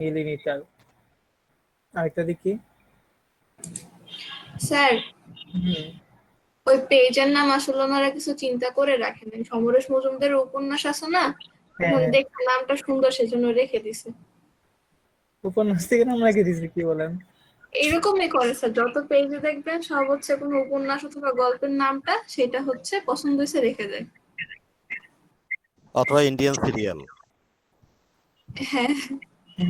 Millimetre. আরেকটা দেখি। Sir, হুম। ওই পেজের নাম আসলে ওনারা কিছু চিন্তা করে রাখেন। সমরেশ মজুমদারের উপন্যাস আছে না, হ্যাঁ ওখানে হ্যাঁ, দেখতে নামটা সুন্দর সেজন্য রেখে দিছে। উপন্যাস থেকে নাম রেখে দিয়েছি, কি বলেন? এরকমই করে স্যার, যত পেজে দেখবেন সব হচ্ছে কোনো উপন্যাস অথবা গল্পের নামটা সেটা হচ্ছে পছন্দ হয়েছে রেখে দেয়। অথবা ইন্ডিয়ান সিরিয়াল। হ্যাঁ,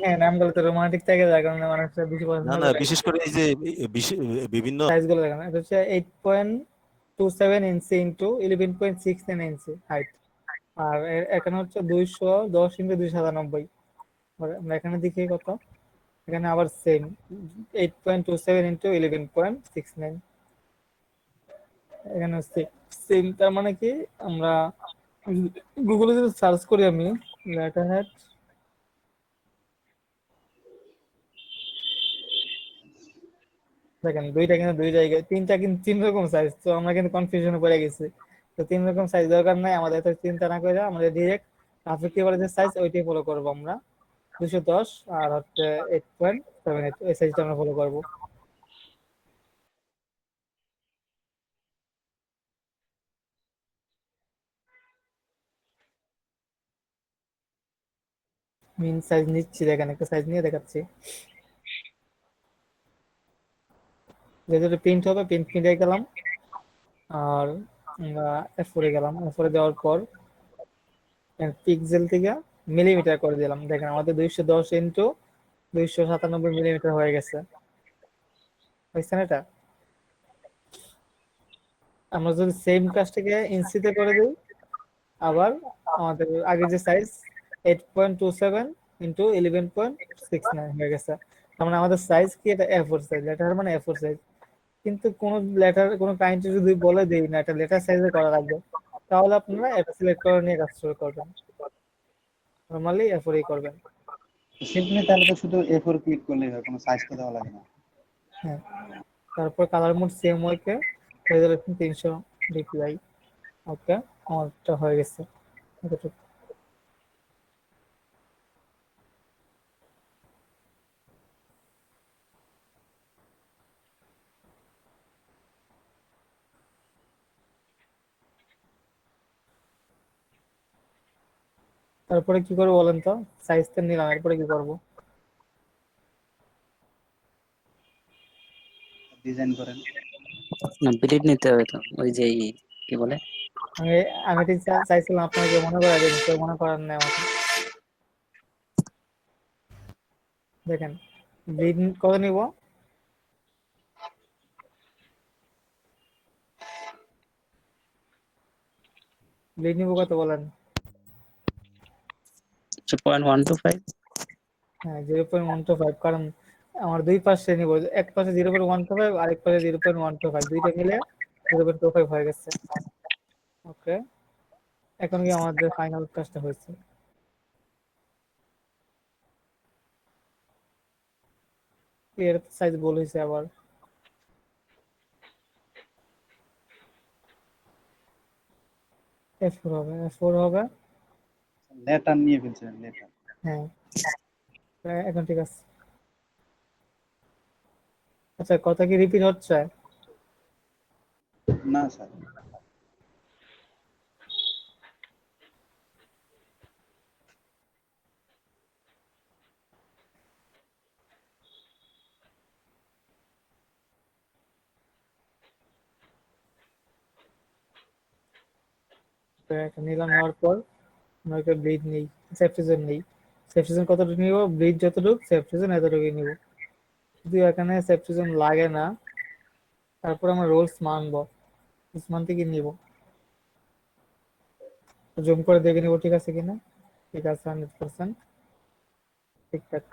হ্যাঁ, নামগুলো তো রোমান্টিক থেকে যায়, কারণে মানুষরা বেশি না পছন্দ না, করে। বিশেষ করে এই যে বিভিন্ন সাইজ গুলো দেখেন, এটা হচ্ছে 8.27 ইঞ্চি ইন্টু 11.69 ইঞ্চি হাইট। আর এখানে হচ্ছে 210 ইন্টু 297। আমরা এখানে দেখি কত, এখানে আবার সেম 8.27 ইন্টু 11.69। এখানে সেম, তার মানে কি আমরা গুগলে যদি সার্চ করি আমি লেটার হেড, দেখেন দুইটা কিন্তু দুই জায়গায়, তিনটা কিন্তু তিন রকম সাইজ, তো আমরা কিন্তু কনফিউশনে পড়ে গেছি। তো তিন রকম সাইজ দরকার নাই আমাদের, তো চিন্তা না করে আমাদের ডিরেক্ট ট্রাফিক রিভারেজের সাইজ ওইটাই ফলো করবো আমরা। 210 আর হচ্ছে 8.78, এই সাইজটা আমরা ফলো করবো। মিন সাইজ নিচ্ছি, দেখেন একটা সাইজ নিয়ে দেখাচ্ছি। যেহেতু প্রিন্ট হবে, প্রিন্ট মিডিয়ায় গেলাম, আর আমরা এফ4 এ গেলাম। এফ4 এ যাওয়ার পর পিক্সেল থেকে মিলিমিটার করে দিলাম। দেখেন আমাদের 210 ইন্টু 297 মিলিমিটার হয়ে গেছে, বুঝছেন এটা? আমরা যদি সেম কাজটাকে ইঞ্চিতে করে দিই, আবার আমাদের আগে যে সাইজ 8.27 ইন্টু 11.69 হয়ে গেছে। তার মানে আমাদের সাইজ কি, এটা এ4 সাইজ, লেটার মানে এ4 সাইজ। কিন্তু কোন লেটার, কোন কাইন্ট্রি যদি বলে দেই না এটা লেটার সাইজে করা লাগবে, তাহলে আপনারা এটা সিলেক্ট করে নিয়ে কাজ শুরু করবেন, নরমালি এ4 করবেন। সিম্পলি তাহলে তো শুধু A4 ক্লিক করলেই হয়, কোনো সাইজ তো দেওয়া লাগে না। হ্যাঁ, তারপর কালার মোড সেম ওয়েকে, রেজোলিউশন 300 ডিপিআই। ওকে, আমারটা হয়ে গেছে এতটুকু। তারপরে কি করবো বলেন তো? সাইজটা নিলাম, এরপরে কি করবো? ডিজাইন করেন। না, বিলিভ নিতে হবে তো, ওই যে কি বলে। আমি আমি ঠিক চাইছিলাম আপনাকে মনে করা দেন, কেউ মনে করার নেই আমাকে। দেখেন ব্লিড কত নিব, ব্লিড নিব কত বলেন? 0.125। হ্যাঁ, 0.125, কারণ আমার দুই পাশে নিব, এক পাশে 0.125 আর এক পাশে 0.125, দুইটা মিলে 0.25 হয়ে গেছে। ওকে, এখন কি আমাদের ফাইনাল কাজটা হয়েছে? এর সাইজ বল হয়েছে আবার। এফ4 হবে, এফ4 হবে। লেটার নিয়ে ফেলছেন, লেটার। হ্যাঁ, এখন ঠিক আছে। আচ্ছা, কথা কি রিপিট হচ্ছে? না স্যার। তো এটা নিলাম, নেওয়ার পর আমরা একটা ব্লিড নেই, সেফটিজেন নেই। সেফটিজেন কতটুকু নিব, ব্লিড যতটুকু সেফটিজেন এতটুকুই নিব। যদি এখানে সেফটিজেন লাগে না, তারপর আমরা রোলস মানবো, রোলস মানতে কি নিব, জুম করে দেখে নিব ঠিক আছে কিনা। ঠিক আছে, 100% ঠিকঠাক।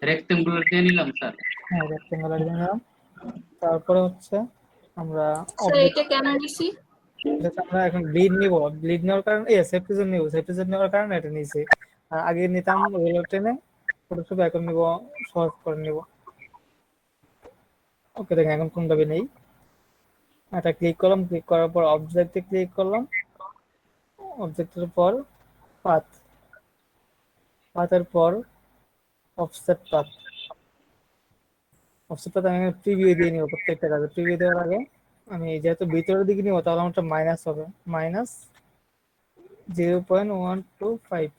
রেক্টেঙ্গুলার দিয়ে নিলাম স্যার। হ্যাঁ, রেক্টেঙ্গুলার নিলাম। তারপরে হচ্ছে আমরা স্যার অবজেক্ট, এটা কেন নিছি? আমরা এখন ব্লিড নিব, ব্লিড নেওয়ার কারণে সেফটিজেন নিব, সেফটিজেন নেওয়ার কারণে এটা নিয়েছি। আর আগে নিতাম রোলার টেনে ছোট ছোট, এখন নিব সহজ করে নিব। ওকে, দেখেন এখন কোনভাবে নেই, এটা ক্লিক করলাম, ক্লিক করার পর অবজেক্টে ক্লিক করলাম, অবজেক্টের পর পাথ, পাথের পর অফসেট পাথ। অফসেট পাথ আমি প্রিভিউ দিয়ে নিব প্রত্যেকটা কাজে। প্রিভিউ দেওয়ার আগে আমি যেহেতু ভিতরের দিকে নিব তাহলে আমারটা মাইনাস হবে, মাইনাস 0.125।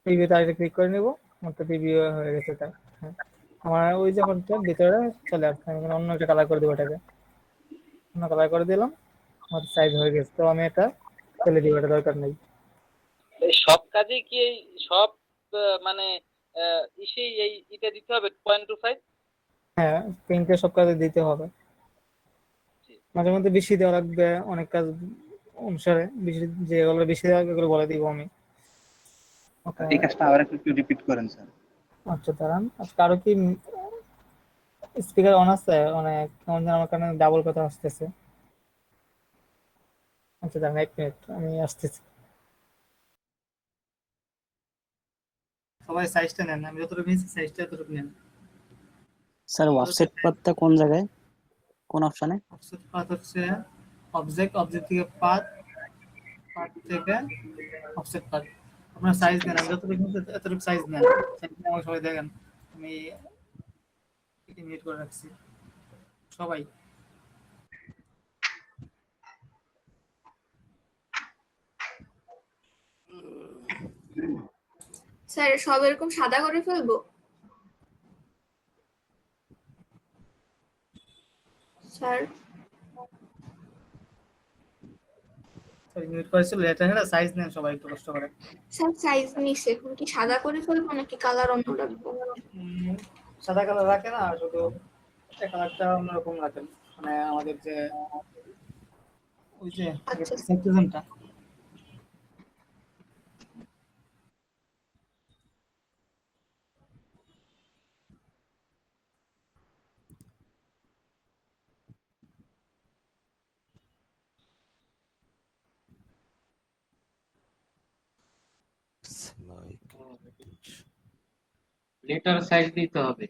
প্রিভিউতে আরেকটা ক্লিক করে নেব, আমারটা প্রিভিউ হয়ে গেছে। তাই হ্যাঁ, আমার ওই যে আমারটা ভিতরে চলে আসছে। আমি এখানে অন্য একটা কালার করে দেবো, এটাকে অন্য কালার করে দিলাম, আমার সাইজ হয়ে গেছে। তো আমি এটা ফেলে দিব, এটা দরকার নেই। এই সব কাজে কি এই সব মানে ইসেই এই এটা দিতে হবে 0.25? হ্যাঁ, প্রিন্টে সব কাজে দিতে হবে। মাঝে মধ্যে বেশি দেওয়া লাগবে অনেক কাজ অনুসারে, বেশি যেগুলো বেশি দেওয়া লাগবে এগুলো বলে দিব আমি। ওকে, এই কাজটা আবার একটু রিপিট করেন স্যার। আচ্ছা দাঁড়ান। আজকে আরো কি স্পিকার অন আছে? অনেক কেমন যেন আমার কানে ডাবল কথা আসতেছে। আচ্ছা দাঁড়ান 1 মিনিট, আমি আসতেছি। সবাই সাইজটা নেন, আমি যতটুকু নিয়েছি সাইজটা ততটুকু নেন। স্যার অফসেট পাথটা কোন জায়গায়, কোন অপশনে? অফসেট পাথ হচ্ছে অবজেক্ট, অবজেক্ট থেকে পাথ, পাথ থেকে অফসেট পাথ। আপনার সাইজ নেন, আমি যতটুকু নিয়েছি এতটুকু সাইজ নেন। সাইজ নিয়ে আমাকে সবাই দেখেন, আমি এটি মিউট করে রাখছি সবাই। স্যার সব এরকম সাদা করে ফেলবো? স্যার সরি মিউট করেছিল, এটা হ্যাঁ সাইজ নেন সবাই একটু কষ্ট করে। স্যার সাইজ নিছে, এখন কি সাদা করে ফেলবো নাকি কালার অন্য রাখবো? সাদা কালার রাখেন আর শুধু একটা কালারটা অন্যরকম রাখেন, মানে আমাদের যে ওই যে আচ্ছা সেক্টরিজমটা। লেটার সাইজ দিতে হবে।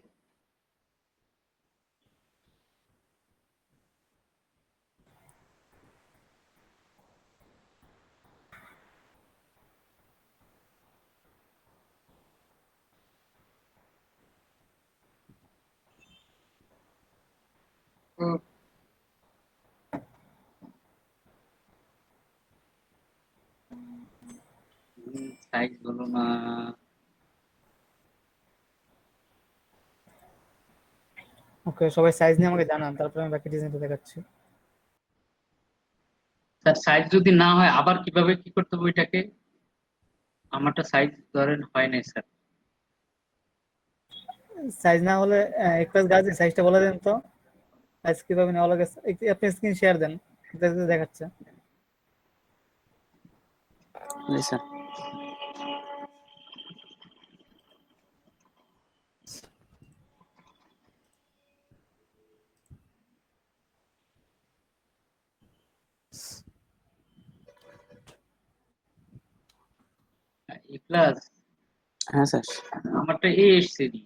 সাইজ হলো না। ওকে, সবাই সাইজ নিয়ে আমাকে জানান, তারপরে আমি বাকি ডিজাইনটা দেখাচ্ছি। স্যার সাইজ যদি না হয় আবার কিভাবে কি করতে হবে ওইটাকে? আমারটা সাইজ ধরেন হয় নাই স্যার। সাইজ না হলে একটা গাছের সাইজটা বলে দেন তো, সাইজ কিভাবে নেওয়া লাগে। আপনি স্ক্রিন শেয়ার দেন, দেখাচ্ছে। জি স্যার। এ প্লাস হ্যাঁ স্যার। আমারটা এ এসছে দি।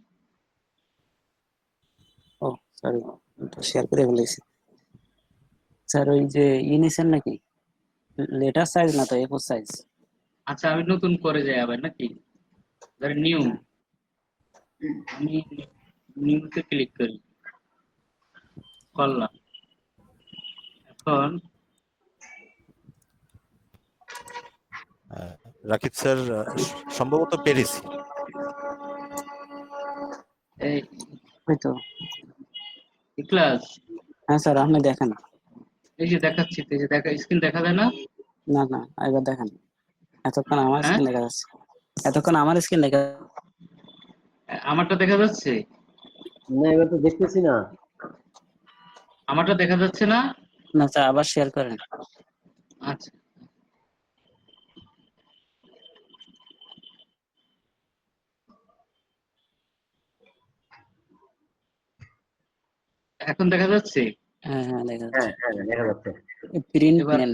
ও সরি, শেয়ার করে ফেলেছি স্যার। ওই যে নিছেন নাকি লেটার সাইজ, না তো এ4 সাইজ? আচ্ছা আমি নতুন করে যাই আবার নাকি? ধরেন নিউ, আমি নিউতে ক্লিক করি, করলাম। এখন রাকিব স্যার সম্ভবত পেরেছি। এই ওই তো। ক্লাস, হ্যাঁ স্যার, আপনি দেখেন। এই যে দেখাচ্ছি, এই যে দেখা স্ক্রিন দেখা যায় না? না না, একবার দেখেন। এতক্ষণ আমার হ্যাঁ স্ক্রিন দেখা যাচ্ছে, এতক্ষণ আমার স্ক্রিন দেখা। আমারটা দেখা যাচ্ছে? না এবার তো দেখতেছি না। আমারটা দেখা যাচ্ছে না? না স্যার, আবার শেয়ার করেন। আচ্ছা এখন দেখা যাচ্ছে? হ্যাঁ হ্যাঁ দেখা হ্যাঁ যাচ্ছে। হ্যাঁ দেখা যাচ্ছে। প্রিন্ট এবার নেন,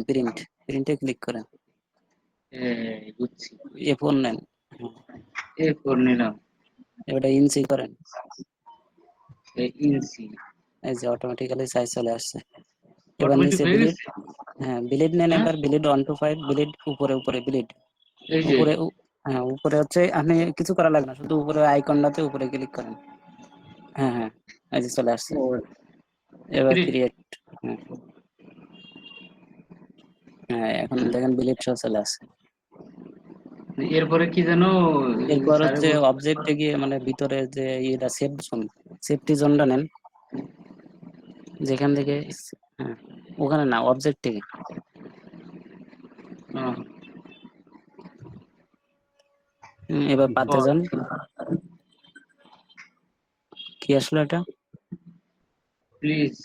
প্রিন্টে ক্লিক করেন। বুঝছি, এ4 নেন। এরপর নিলাম এবারে ইঞ্চি করেন। ইঞ্চি। এই যে অটোমেটিক্যালি সাইজ চলে আসছে। এবার অটোমেটিক নিচে হয়ে বিলিড, গেছে। হ্যাঁ বিলিড নেন, হ্যাঁ এবার বিলিড 1 to 5 বিলিড উপরে উপরে বিলিড এই যে উপরে হ্যাঁ উপরে হচ্ছে আপনি কিছু করা লাগবে না, শুধু উপরে আইকনটাতে উপরে ক্লিক করেন। হ্যাঁ হ্যাঁ এই যে চলে আসছে। এবার create। ক্রিয়েট, হ্যাঁ হ্যাঁ এখন দেখেন বিলিড সহ চলে আসছে। এরপরে কি যেন এরপর স্যারে হচ্ছে অবজেক্টে গিয়ে মানে ভিতরে যে এটা সেফ জোন, সেফটি জোনটা নেন যেখান থেকে, হ্যাঁ ওখানে না অবজেক্ট থেকে। এবার পাতে যান, কি আসলো এটা? প্লিজ।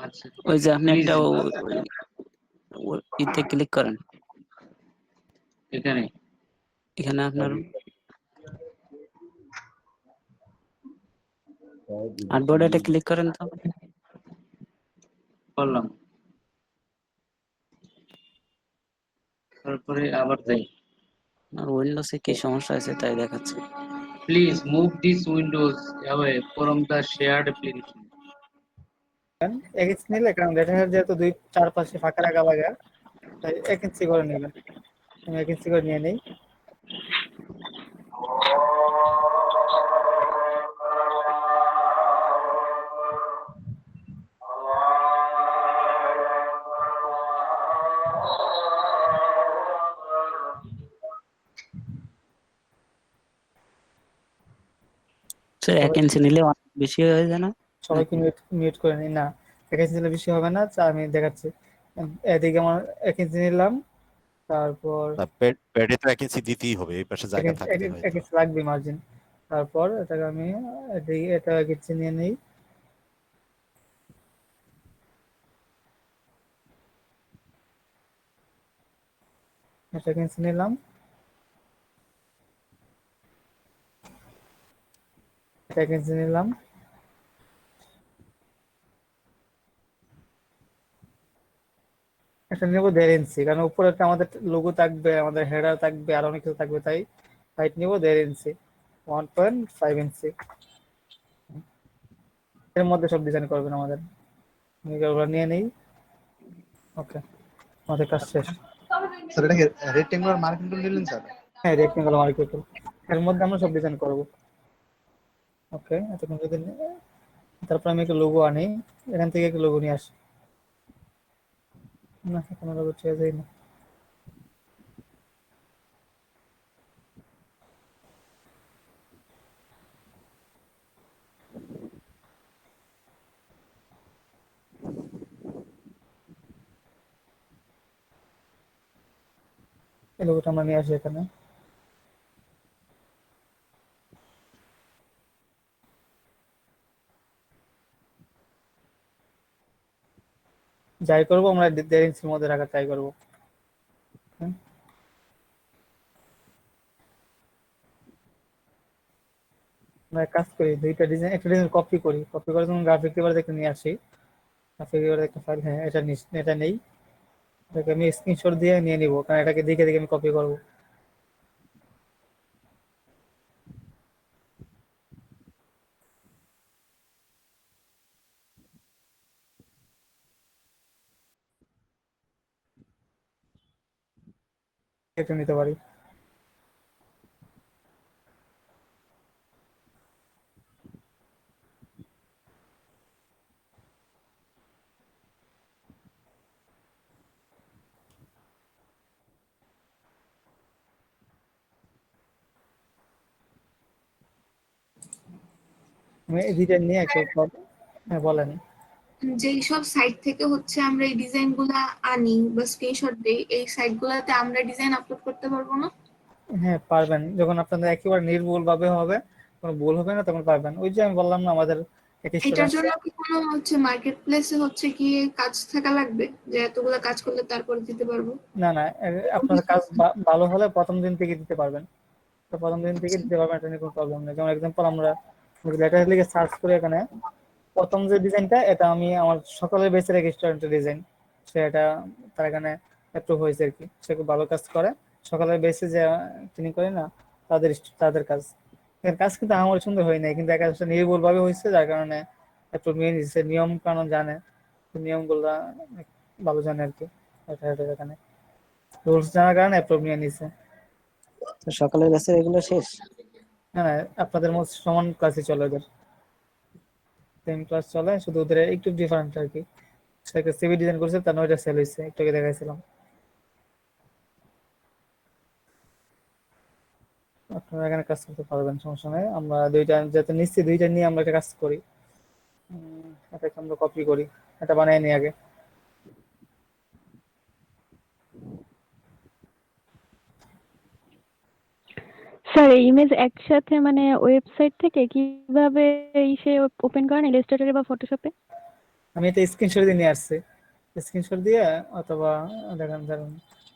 আচ্ছা ওই যে আপনি প্লিজ একটা ইতে ক্লিক করেন, এখানে এখানে আপনার আর্টবোর্ডে এটা ক্লিক করেন তো। করলাম, তারপরে আবার যাই। আর উইন্ডোজে কি সমস্যা আছে তাই দেখাচ্ছে। Please move this Windows away from the shared application. এক ইঞ্চি নিলে, কারণ লেটার যেহেতু দুই চারপাশে ফাঁকা রাখা লাগে, তাই 1 ইঞ্চি করে নেবেন। আমি 1 ইঞ্চি করে নিয়ে নেই। স্যার 1 ইঞ্চি নিলে অনেক বেশি হয়ে যায় না? সবাইকে মিউট মিউট করে নিই না, 1 ইঞ্চি নিলে বেশি হবে না। আমি দেখাচ্ছি। এদিকে আমার 1 ইঞ্চি নিলাম, তারপর প্যাডে তো 1 ইঞ্চি দিতেই হবে, এই পাশে জায়গা থাকতে হয় এক তো। ইঞ্চি লাগবে মার্জিন। তারপর এটাকে আমি এদিকে এটা 1 ইঞ্চি নিয়ে নিই। এটা 1 ইঞ্চি নিলাম, এটা 1 ইঞ্চি নিলাম। এটা নেব 1.5 ইঞ্চি, কারণ উপরে একটা আমাদের লোগো থাকবে, আমাদের হেডার থাকবে, আর অনেক কিছু থাকবে, তাই হাইট নিব 1.5 ইঞ্চি, 1.5 ইঞ্চি। এর মধ্যে সব ডিজাইন করবেন আমাদের। আমি ওগুলো নিয়ে নেই। ওকে, আমাদের কাজ শেষ। স্যার এটা রেক্টেঙ্গুলার মার্কিং টুল নিলেন স্যার? হ্যাঁ, রেক্টেঙ্গল মার্কেট, এর মধ্যে আমরা সব ডিজাইন করব। ওকে, এতক্ষণ যদি তারপর আমি একটা লোগো আনি, এখান থেকে একটা লোগো নিয়ে আসি। না, কোনো লোগো চেয়ে যাই না। এই লোগোটা আমরা নিয়ে আসি এখানে। যাই করবো আমরা 1.5 ইঞ্চির মধ্যে রাখার ট্রাই করবো। হুম। আমরা এক কাজ করি, দুইটা ডিজাইন, একটা ডিজাইন কপি করি, কপি করে যখন গ্রাফিক পেপার থেকে নিয়ে আসি, গ্রাফিক পেপার একটা ফাইল, হ্যাঁ এটা নেই, এটাকে আমি স্ক্রিনশট দিয়ে নিয়ে নিব, কারণ এটাকে দেখে দেখে আমি কপি করবো। এটা নিতে পারি। আমি এই ডিজাইন নিয়ে একটা হ্যাঁ বলেন। যেই সব সাইট থেকে হচ্ছে আমরা এই ডিজাইন গুলা আনি বা স্ক্রিনশট দেই, এই সাইট গুলাতে আমরা ডিজাইন আপলোড করতে পারবো না? হ্যাঁ পারবেন, যখন আপনাদের একেবারে নির্ভুল ভাবে হবে, কোনো ভুল হবে না, তখন পারবেন। ওই যে আমি বললাম না, আমাদের এক এটার স্টুডেন্ট। জন্য কি কোনো হচ্ছে মার্কেট প্লেসে হচ্ছে কি কাজ থাকা লাগবে, যে এতগুলা কাজ করলে তারপরে দিতে পারবো? না না, আপনার কাজ ভালো হলে প্রথম দিন থেকে দিতে পারবেন। তো প্রথম দিন থেকে দিতে পারবেন, এটা নিয়ে কোনো প্রবলেম নেই। যেমন এক্সাম্পল আমরা লেটার লিখে সার্চ করে এখানে প্রথম যে ডিজাইনটা, এটা আমি আমার সকালের বেসের এক স্টুডেন্টের ডিজাইন, সেটা তার এখানে অ্যাপ্রুভ হয়েছে আর কি। সে খুব ভালো কাজ করে, সকালের বেসে যে তিনি করে না, তাদের কাজ, এর কাজ কিন্তু আমার সুন্দর হয় নাই, কিন্তু একা নির্ভুল ভাবে হয়েছে, যার কারণে অ্যাপ্রুভ নিয়ে নিচ্ছে, নিয়ম কানুন জানে, নিয়মগুলা অনেক ভালো জানে আর কি। এখানে রুলস জানার কারণে অ্যাপ্রুভ নিয়ে নিছে। তো সকালের ব্যাচের এগুলো শেষ? হ্যাঁ, আপনাদের মধ্যে সমান ক্লাসই চলে, ওদের সেম ক্লাস চলে, শুধু ওদের একটু ডিফারেন্ট আর কি। সেটা সিভি ডিজাইন করছে, তার ওইটা সেল হয়েছে, একটু আগে দেখাইছিলাম। আপনারা এখানে কাজ করতে পারবেন, সমস্যা নেই। আমরা দুইটা যাতে নিচ্ছি, দুইটা নিয়ে আমরা একটা কাজ করি। এটাকে আমরা কপি করি, এটা বানিয়ে নিই আগে। স্যার ইমেজ একসাথে মানে ওয়েবসাইট থেকে কিভাবে ইসে ওপেন করেন, ইলাস্ট্রেটরে বা ফটোশপে? আমি এটা স্ক্রিনশট দিয়ে নিয়ে আসছি, স্ক্রিনশট দিয়ে অথবা দেখেন ধরেন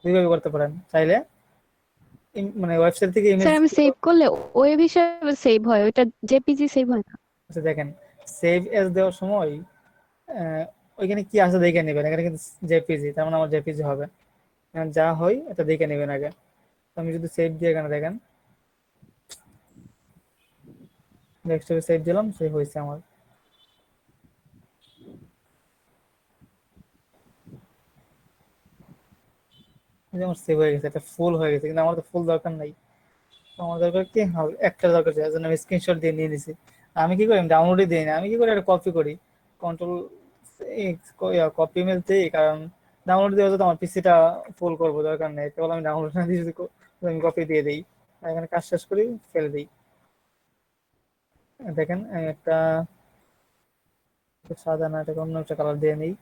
দুইভাবে করতে পারেন চাইলে। মানে ওয়েবসাইট থেকে ইমেজ, স্যার আমি সেভ করলে ওয়েব হিসাবে সেভ হয়, ওইটা জেপিজি সেভ হয় না। আচ্ছা দেখেন সেভ এজ দেওয়ার সময় ওইখানে কি আছে দেখে নেবেন। এখানে কিন্তু জেপিজি, তার মানে আমার জেপিজি হবে। যা হয় এটা দেখে নেবেন আগে। আমি যদি সেভ দিয়ে এখানে দেখেন, ডেস্কটপে সেভ দিলাম, সেভ হয়েছে আমার। আমার সেভ হয়ে গেছে, এটা ফুল হয়ে গেছে, কিন্তু আমার তো ফুল দরকার নাই। আমার দরকার কি একটা দরকার ছিল, জন্য আমি স্ক্রিনশট দিয়ে নিয়ে নিছি। আমি কি করি, আমি ডাউনলোডই দিই না, আমি কি করি এটা কপি করি, কন্ট্রোল কপি ইমেজ দিই, কারণ ডাউনলোড দিয়ে তো আমার পিসিটা ফুল করবো, দরকার নেই। কেবল আমি ডাউনলোড না দিয়ে যদি আমি কপি দিয়ে দিই, এখানে কাজ শেষ করি, ফেলে দিই। দেখেন আমি একটা সাদা না, এটাকে অন্য একটা কালার দিয়ে নিই,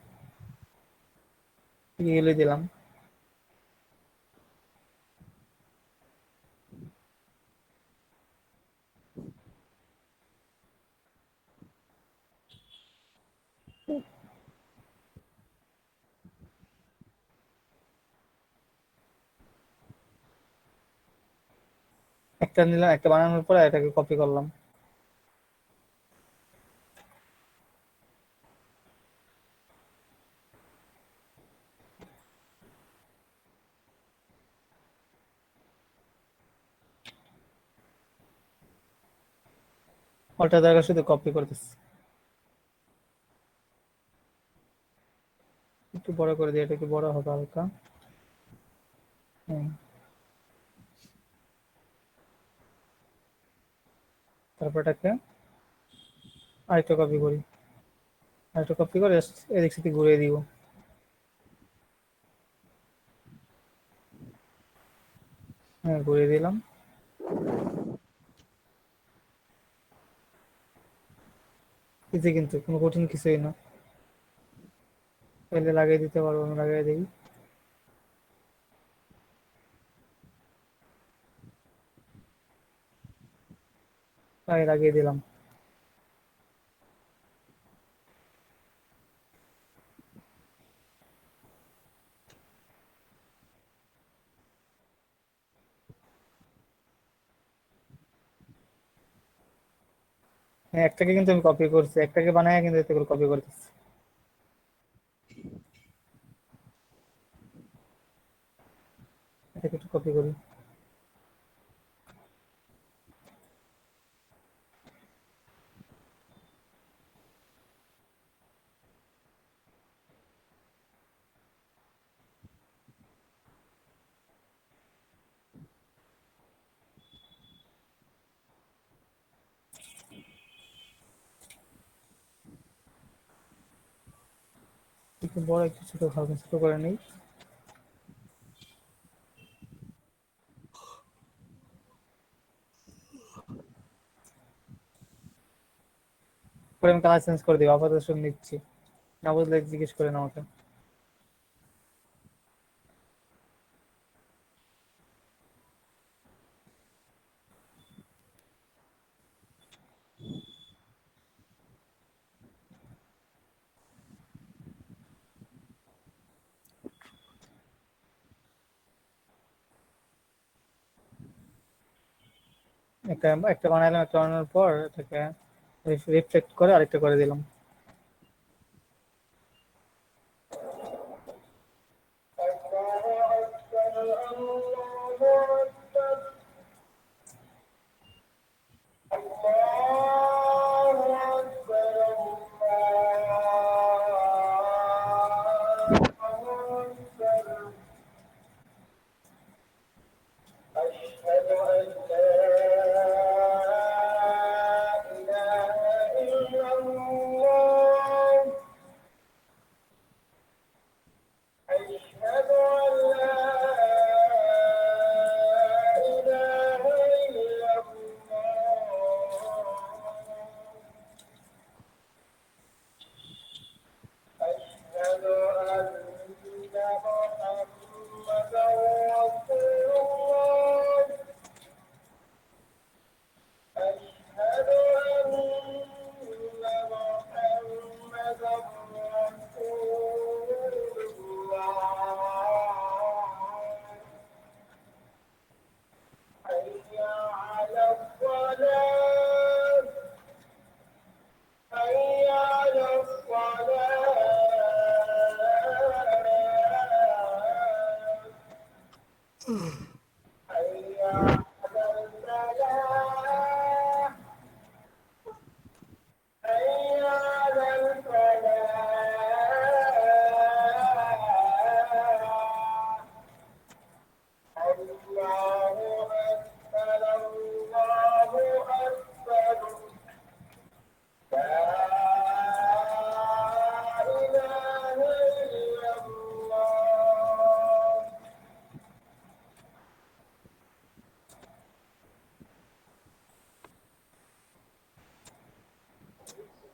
এগুলো দিলাম। একটা নিলাম, একটা বানানোর পরে এটাকে কপি করলাম। ওটা জায়গা শুধু কপি করতেছি, একটু বড় করে দিই, এটা একটু বড় হবে হালকা। হুম। তারপর এটাকে আরেকটা কপি করি, আরেকটা কপি করে এদিক সেদিক ঘুরিয়ে দিব। হ্যাঁ, ঘুরিয়ে দিলাম। ইজি, কিন্তু কোনো কঠিন কিছুই না, চাইলে লাগিয়ে দিতে পারবো, আমি লাগিয়ে দিই। তাই লাগিয়ে দিলাম। হ্যাঁ, একটাকে কিন্তু আমি কপি করছি, একটাকে বানায় কিন্তু এতে করে কপি করতেছি। এটাকে একটু কপি করি। একটু বড়, একটু ছোট, হালকা ছোট করে নিই। পরে আমি কালার চেঞ্জ করে দিব, আপাতত সব নিচ্ছি, না বুঝলে জিজ্ঞেস করেন আমাকে। একটা একটা বানাইলাম, একটা বানানোর পর এটাকে রিফ্লেক্ট করে আরেকটা করে দিলাম।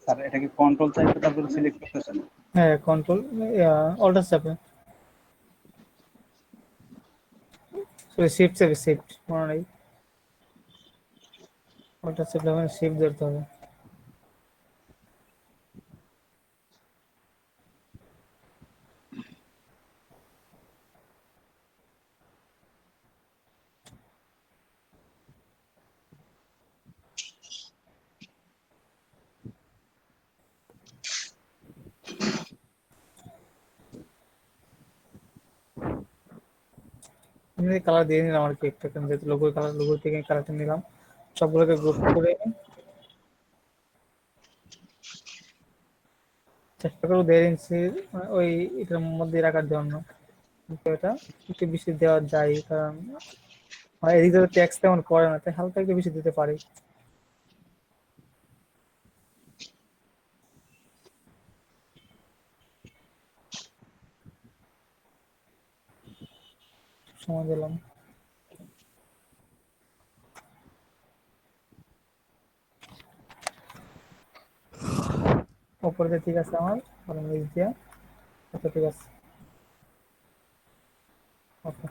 স্যার এটা কি কন্ট্রোল চাইতে তারপরে সিলেক্ট করতেছেন? হ্যাঁ, কন্ট্রোল অল্টার চাপে, শিফট চাপে, শিফট মনে নেই, অল্টার চাপলে মানে শিফট ধরতে হবে। আমি কালার দিয়ে নিলাম আর কি একটা, যেহেতু লোগোর কালার, লোগো থেকে কালারটা নিলাম, সবগুলোকে গ্রুপ করে চেষ্টা করবো 1.5 ইঞ্চি ওই এটার মধ্যে রাখার জন্য, কিন্তু এটা একটু বেশি দেওয়া যায়, কারণ এদিকে ট্যাক্স তেমন করে না, তাই হালকা একটু বেশি দিতে পারি। সময় দিলাম। উপরে দিয়ে ঠিক আছে আমার, আর নিচ দিয়ে আচ্ছা ঠিক আছে, ওকে।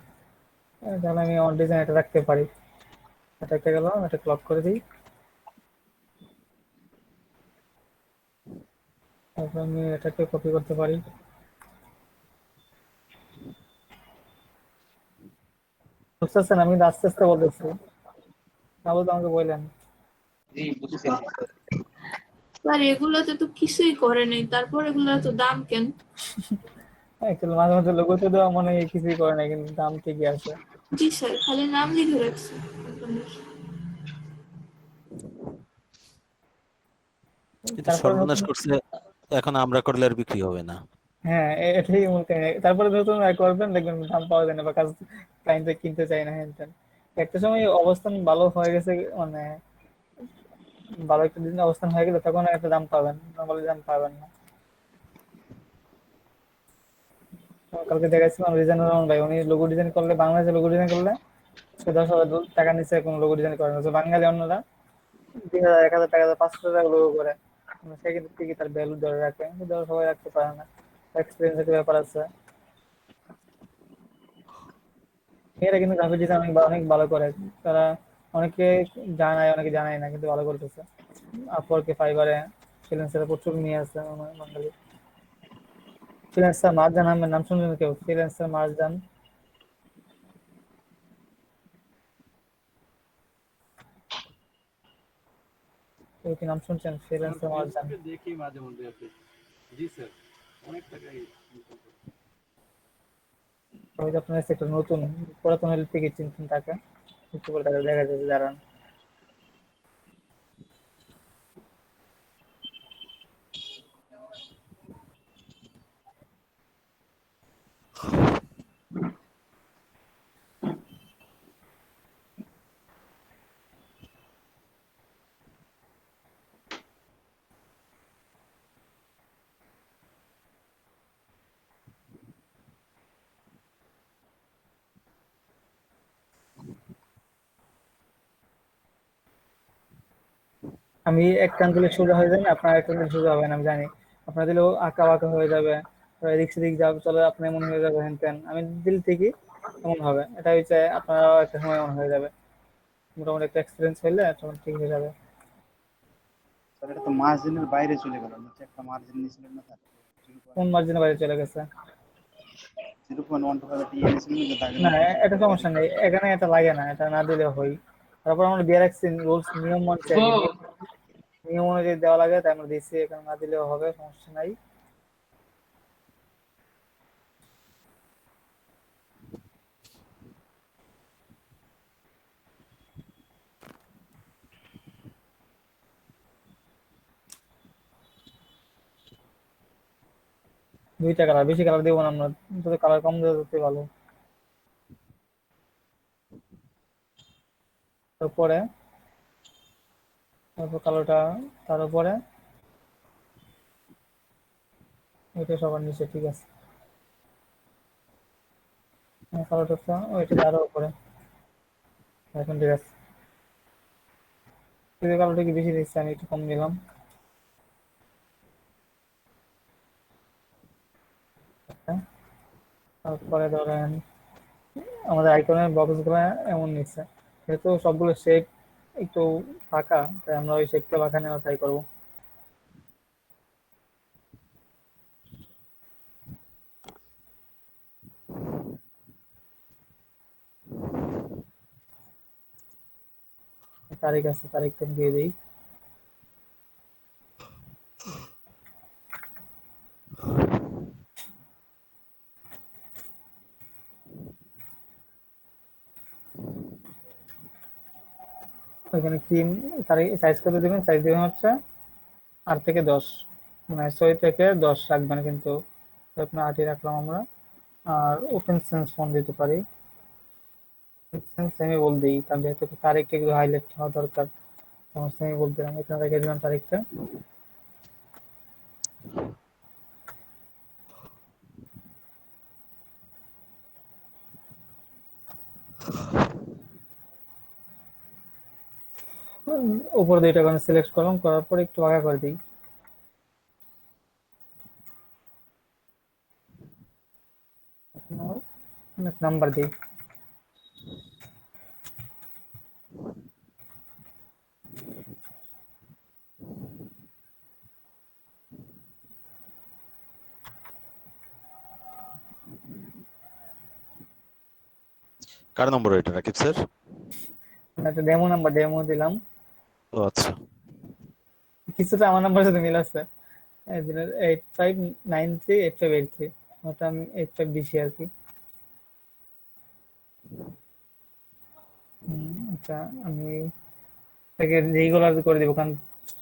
তাহলে আমি অন ডিজাইন এটা রাখতে পারি, এটা একটা গেল, এটা ক্লক করে দিই, তারপর আমি এটাকে কপি করতে পারি। বুঝতে পারছেন, আমি কিন্তু আস্তে আস্তে বলতেছি, তাহলে তো আমাকে বললেন। জি বুঝছি। আর এগুলোতে তো কিছুই করে নেই, তারপর এগুলো তো দাম কেন? অ্যাকচুয়ালি মাঝে মাঝে লোগোতে দেওয়া মনে হয় কিছুই করে না, কিন্তু দাম ঠিকই আছে। জি স্যার, খালি নাম লিখে রাখছে কোম্পানির। কিন্তু তারপরে সর্বনাশ নতুন, করছে, এখন আমরা করলে আর বিক্রি হবে না। হ্যাঁ এটাই মূল কাহিনী। তারপরে নতুন করবেন, দেখবেন দাম পাওয়া যায় না বা কাজ ক্লায়েন্ট কিনতে চায় না, হ্যান ত্যান। একটা সময় অবস্থান ভালো হয়ে গেছে, মানে ভালো একটা দিন অবস্থান হয়ে গেলে তখন একটা দাম পাবেন, নর্মালি দাম পাবেন না। কালকে দেখাচ্ছিলাম রিজেনুর রহমান ভাই, উনি লোগো ডিজাইন করলে, বাংলাদেশে লোগো ডিজাইন করলে সে 10,000 টাকা নিচে কোনো লোগো ডিজাইন করে না। তো বাঙালি অন্যরা 2,000, 1,000 টাকা, 500 টাকা লোগো করে, সে কিন্তু ঠিকই তার ভ্যালু ধরে রাখে, কিন্তু সবাই রাখতে পারে না, এক্সপিরিয়েন্স একটা ব্যাপার আছে। মেয়েরা কিন্তু গ্রাফিক ডিজাইন অনেক অনেক ভালো করে, তারা অনেকে জানায়, অনেকে জানায় না, কিন্তু ভালো করতেছে। আপওয়ার্কে, ফাইবারে, ফ্রিল্যান্সারে প্রচুর মেয়ে আছে বাঙালি। ফ্রিল্যান্সার মারজান আহমেদ, নাম শুনছেন কেউ? ফ্রিল্যান্সার মারজান, কেউ কি নাম শুনছেন? ফ্রিল্যান্সার মারজান। দেখি মাঝে মধ্যে আপনি। জি স্যার, অনেক টাকাই হয়তো আপনার কাছে একটা নতুন, পুরাতন হলে থেকে চিনতেন তাকে, একটু করে তাকে দেখা যাবে দাঁড়ান। আমি এক টান দিলে সোজা হয়ে যাবে, আপনার এক টান দিলে সোজা হবে না, আমি জানি। আপনার দিলেও আঁকা বাঁকা হয়ে যাবে, এদিক সেদিক যাবে, চলে আপনি এমন হয়ে যাবে, হ্যান ত্যান। আমি দিল ঠিকই এমন হবে, এটা হচ্ছে আপনারা একটা সময় এমন হয়ে যাবে, মোটামুটি একটা এক্সপিরিয়েন্স হইলে তখন ঠিক হয়ে যাবে। স্যার এটা তো মার্জিনের বাইরে চলে গেল, নিচে একটা মার্জিন নিয়েছিলেন না স্যার? কোন মার্জিনের বাইরে চলে গেছে? 0.125 টিএ নিয়েছিলেন, যে দাগের না, মতো ছিল এটা ওটার বাইরে সমস্যা নেই, চলে গেল। এখানে এটা লাগে না, এটা না দিলে হয়। তারপর আমরা দিয়ে রাখছি রুলস, নিয়ম মানছি আর ও কি, নিয়ম অনুযায়ী দেওয়া লাগে, তাই আমরা দিচ্ছি, এখানে না দিলেও হবে, সমস্যা নাই। দুইটা কালার, বেশি কালার দেবো না আমরা, যদি কালার কম দেওয়া যেতে ভালো। তারপরে কালোটা, তার উপরে ওইটা সবার নিচে, ঠিক আছে। কালোটা তো ওইটা আরো উপরে, এখন ঠিক আছে। কালোটা কি বেশি দিচ্ছে, আমি একটু কম দিলাম। তারপরে ধরেন আমাদের আইকনের বক্স গুলো এমন নিচ্ছে, যেহেতু সবগুলো শেপ একটু ফাঁকা, তাই আমরা ওই শেপটা বাঁকা নেওয়া ট্রাই করবো। তারিখ আছে, তারিখটা দিয়ে দিই। ওইখানে কি তারিখ, সাইজ কত দিবেন? সাইজ দিবেন হচ্ছে 8 থেকে 10, মানে 6 থেকে 10 রাখবেন, কিন্তু আপনার 8ই রাখলাম আমরা। আর ওপেন সেন্স ফন্ট দিতে পারি, সেমি বল দিই, কারণ যেহেতু তারিখটা একটু হাইলাইট হওয়া দরকার, তখন সেমি বল দিলাম। এখানে রেখে দিলাম তারিখটা। উপর দুইটা করে সিলেক্ট করলাম, করার পর একটু বাঁকা করে দিই। নাম্বার দিই। কার নম্বর এটা রাকিব স্যার? একটা ডেমো নাম্বার, ডেমো দিলাম। ও আচ্ছা, কিছুটা আমার নাম্বার সাথে মিল আছে, 85938583, ওটা আমি 85 দিছি আর কি। আচ্ছা, আমি এটাকে রেগুলার করে দিব, কারণ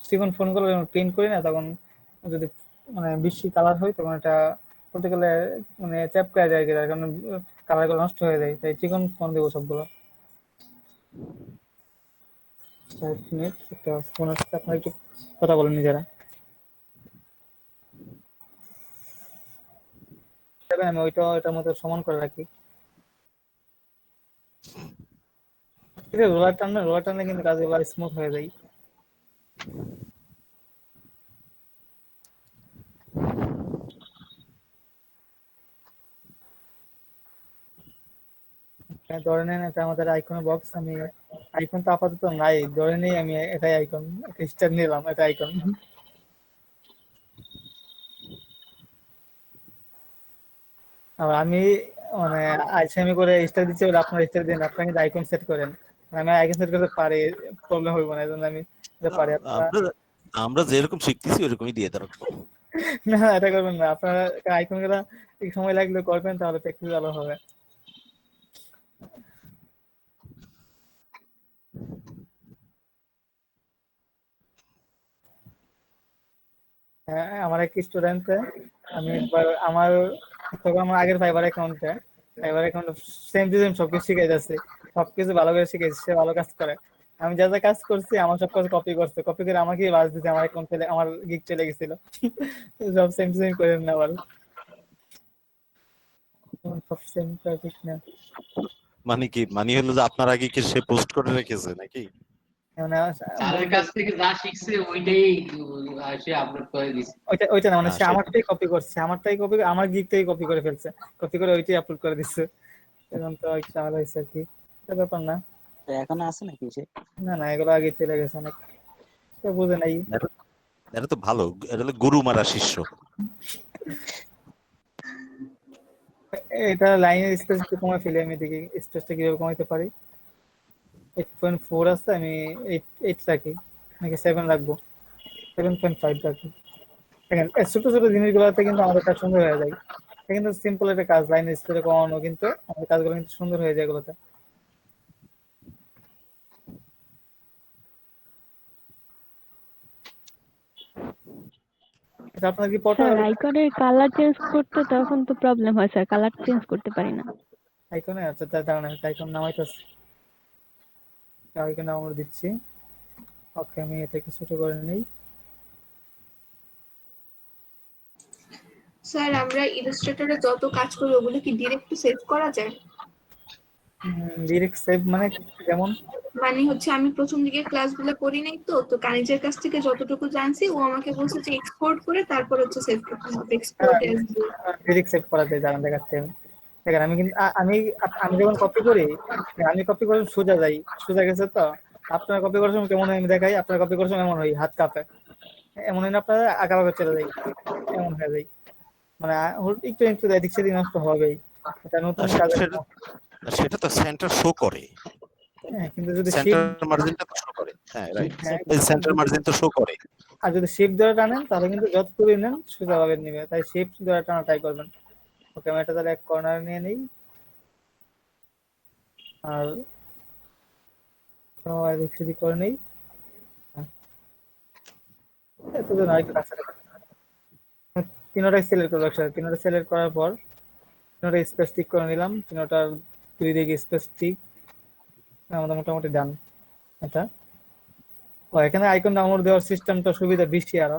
চিকন ফোন গুলো প্রিন্ট করি না, তখন যদি মানে বেশি কালার হয় তখন এটা বলতে গেলে মানে চ্যাপকা যায়, যার কারণে কালার গুলো নষ্ট হয়ে যায়, তাই চিকন ফোন দেবো সবগুলো। এক মিনিট, একটা ফোন আসছে, আপনারা একটু কথা বলেন নিজেরা। আমি ওইটা ওইটার মধ্যে সমান করে রাখি। রোলার টানলে কিন্তু কাজগুলো স্মুথ হয়ে যায়। ধরে নেন এটা আমাদের আইকন বক্স, আমি আইকন তো আপাতত নাই, ধরে নেই আমি এটাই আইকন, স্টার নিলাম, এটা আইকন। আর আমি মানে আইসামি করে স্টার দিচ্ছি বলে আপনার স্টার দিন, আপনারা কিন্তু আইকন সেট করেন। আমি আইকন সেট করতে পারি, প্রবলেম হইব না, এই জন্য আমি এটা পারি। আপনারা আমরা আমরা যেরকম শিখতেছি ওরকমই দিয়ে রাখবো। না, এটা করবেন না, আপনারা আইকন গুলা একটু সময় লাগলে করবেন, তাহলে প্র্যাকটিস ভালো হবে। হ্যাঁ, আমার এক স্টুডেন্ট, আমি একবার আমার তখন আমার আগের ফাইবার অ্যাকাউন্টে সেম টু সেম সবকিছু শিখে যাচ্ছে, সবকিছু ভালো করে শিখেছে, সে ভালো কাজ করে। আমি যা যা কাজ করছি আমার সব কাজ কপি করছে, কপি করে আমাকে বাজ দিতে, আমার অ্যাকাউন্ট চলে, আমার গিগ চলে গেছিল। সব সেম টু সেম করেন না আবার, সব সেম করা ঠিক না। মানে কি, মানে হলো যে আপনার আগে কি সে পোস্ট করে রেখেছে নাকি? মানে স্যারের কাছ থেকে যা শিখছে ওইটাই সে আপলোড করে দিছে। ওইটা ওইটা না, মানে হ্যাঁ সে সেটা আমারটাই কপি করছে, আমারটাই কপি, আমার গিগটাই কপি করে ফেলছে, কপি করে ওইটাই আপলোড করে দিচ্ছে। এখন তো একটু ঝামেলা হয়েছে আর কি, এটা ব্যাপার না। তো এখনো আছে নাকি সে? না না, এগুলো আগে চলে গেছে অনেক, সে বুঝে নাই। এটা এটা তো ভালো, এটা হলো গুরু মারা শিষ্য। এটা লাইনের স্পেস একটু কমায় ফেলি, আমি দেখি স্পেসটা কিভাবে কমাইতে পারি। 8.4 আছে, আমি 8 রাখি, নাকি 7 রাখবো, 7.5 রাখি। দেখেন এই ছোট ছোট জিনিসগুলোতে কিন্তু আমাদের কাজ সুন্দর হয়ে যায়, এটা কিন্তু সিম্পল একটা কাজ, লাইনের স্পেস কমানো, কিন্তু আমাদের কাজগুলো কিন্তু সুন্দর হয়ে যায় এগুলোতে। আচ্ছা, আপনার কি পড়তে স্যার আইকনের কালার চেঞ্জ করতে তখন তো প্রবলেম হয় স্যার, কালার চেঞ্জ করতে পারি না। আইকনে? আচ্ছা, তার কারণে আইকন নামাইতেছে, আইকন ডাউনলোড দিচ্ছি। ওকে, আমি এটাকে ছোট করে নেই। স্যার আমরা ইলাস্ট্রেটরে যত কাজ করি ওগুলো কি ডিরেক্ট সেভ করা যায়? ডিরেক্ট সেভ মানে যেমন? মানে হচ্ছে আমি প্রথম দিকে ক্লাসগুলো করি নাই, তো কানিজের কাছ থেকে যতটুকু জানছি ও আমাকে বলছে যে এক্সপোর্ট করে তারপর হচ্ছে সেভ করতে হবে, এক্সপোর্ট হ্যাঁ, অ্যাজ। ডিরেক্ট সেভ করা যায়, জানা দেখাচ্ছে। দেখেন, আমি কিন্তু আমি যখন কপি করি, আমি কপি করে সোজা যাই, সোজা গেছে তো। আপনার কপি করার সময় কেমন হয় আমি দেখাই, আপনার কপি করার সময় এমন হয় হাত কাঁপে, এমন হয় না আপনার আঁকা বাঁকা চলে যায়, এমন হয়ে যায়। মানে একটু একটু এদিক সেদিক নষ্ট হবেই, এটা নতুন কাজের। সেটা তো সেন্টার শো করে, হ্যাঁ, কিন্তু যদি সেন্টার শিফট, মার্জিনটা তো শো করে। হ্যাঁ, রাইট, হ্যাঁ, এই সেন্টার মার্জিন তো শো করে। আর যদি শিফট ধরে টানেন তাহলে কিন্তু যত তুলে নেন সোজা ভাবে নিবে, তাই শিফট ধরে টানা ট্রাই করবেন। ওকে, আমি এটা তাহলে এক কর্নার নিয়ে নিই, আর এদিক সেদিক করে নেই। এতদিন আরেকটু কাছে রাখি। তিনোটাই সিলেক্ট করবো একসাথে। তিনোটা সিলেক্ট করার পর তিনোটা স্পেস ঠিক করে নিলাম, তিনোটার দুই দিকে স্পেস ঠিক, আমাদের মোটামুটি ডান। এটা এখানে আইকন ডাউনলোড দেওয়ার সিস্টেমটা সুবিধা বেশি আরো।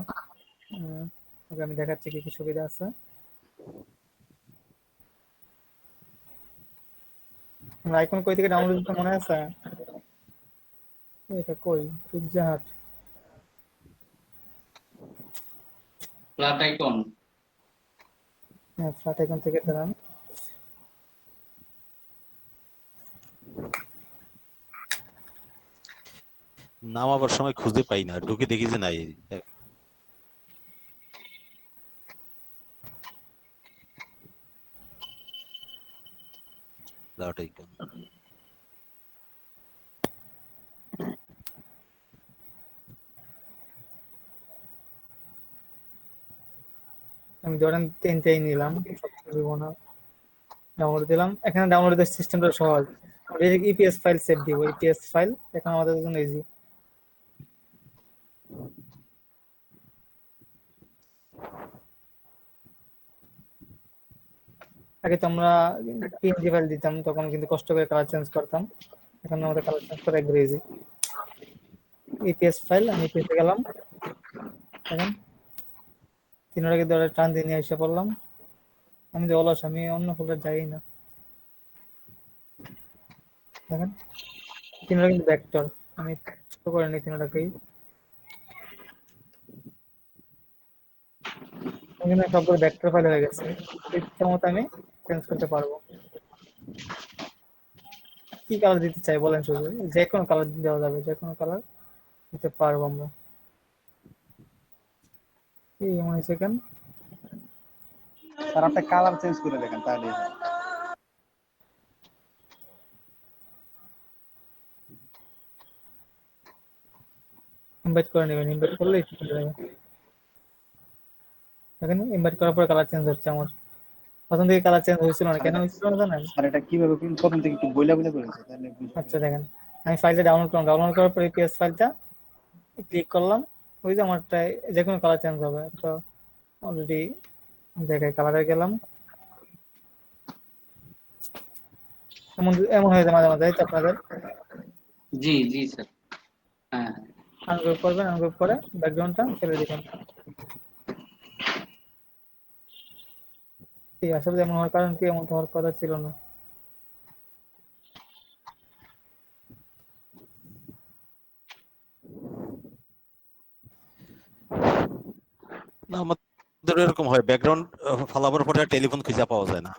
ওকে, আমি দেখাচ্ছি কি কি সুবিধা আছে। আইকন কই থেকে ডাউনলোড দিতে মনে আছে? এটা কই, পিজ্জা ফ্ল্যাট আইকন। হ্যাঁ, ফ্ল্যাট আইকন থেকে দাঁড়ান। নামাবার সময় খুঁজে পাই না, ঢুকে দেখি যে নাই। Flat icon. আমি ধরেন তিনটেই নিলাম, ডাউনলোড দিলাম। এখানে ডাউনলোডের সিস্টেমটা সহজ, ইপিএস ফাইল সেভ দিব, ইপিএস ফাইল এখন আমাদের জন্য ইজি। আগে তো আমরা পিএনজি ফাইল দিতাম, তখন কিন্তু কষ্ট করে কালার চেঞ্জ করতাম, এখন আমাদের কালার চেঞ্জ করা একবার ইজি। ইপিএস ফাইল, আমি ইপিএস গেলাম, এখন তিনটাকে ধরে টান দিয়ে নিয়ে এসে পড়লাম। আমি যে অলস, আমি অন্য ফোল্ডার যাই না। দেখেন, তিনটা কিন্তু ভেক্টর, আমি ছোট করে নিই তিনটাকেই। এখানে সবগুলো ভেক্টর ফাইল হয়ে গেছে, ইচ্ছা মতো আমি চেঞ্জ করতে পারবো। কি কালার দিতে চাই বলেন, শুধু যে কোনো কালার দেওয়া যাবে, যে কোনো কালার দিতে পারবো আমরা। এই মনে হচ্ছে কেন স্যার আপনি কালার চেঞ্জ করে দেখেন তাহলে ইনভাইট করে নেবেন, ইনভাইট করলেই ঠিক হয়ে যাবে। দেখেন, ইনভাইট করার পর কালার চেঞ্জ হচ্ছে আমার। প্রথম থেকে কালার চেঞ্জ হয়েছিল না, কেন হয়েছিল না জানেন? স্যার এটা কিভাবে করবেন? প্রথম থেকে একটু বইলা বইলা করেছে তাহলে বুঝবেন। আচ্ছা দেখেন, আমি ফাইলটা ডাউনলোড করলাম, ডাউনলোড করার পর ইপিএস ফাইলটা ক্লিক করলাম, ওই যে আমারটা যে কোনো কালার চেঞ্জ হবে। তো অলরেডি দেখে কালারে গেলাম, এমন এমন হয়ে যায় মাঝে মাঝে, তাই তো আপনাদের? জি জি স্যার। হ্যাঁ আনগ্রুপ করবেন, আনগ্রুপ করে ব্যাকগ্রাউন্ডটা ফেলে দিবেন। ঠিক আসলে এমন হওয়ার কারণ কি, এমন হওয়ার কথা ছিল না। না, আমাদের এরকম হয়, ব্যাকগ্রাউন্ড ফালাবার পরে টেলিফোন খুঁজে পাওয়া যায় না।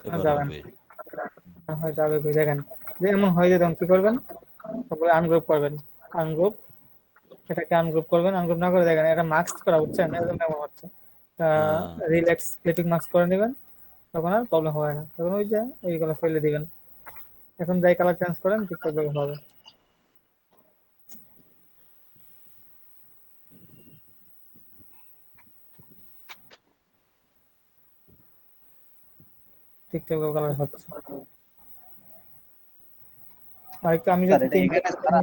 এবার যাবেন, হবে। হয় যাবে কই, দেখেন যে এমন হয়ে যায় তখন কি করবেন, তারপরে আনগ্রুপ করবেন। আনগ্রুপ, এটাকে আনগ্রুপ করবেন, আনগ্রুপ না করে দেখেন এটা মাস্ক করা, বুঝছেন? এরকম এমন হচ্ছে। হ্যাঁ, রিল্যাক্স ক্লিপিং মাস্ক করে নেবেন, তখন আর প্রবলেম হবে না। তখন ওই যে এইগুলো ফেলে দিবেন, এখন যাই কালার চেঞ্জ করেন ঠিকঠাক ভাবে হবে। ঠিকঠাক কালার হচ্ছে। আর একটু আমি স্যার যাতে এটা এখানে ছাড়া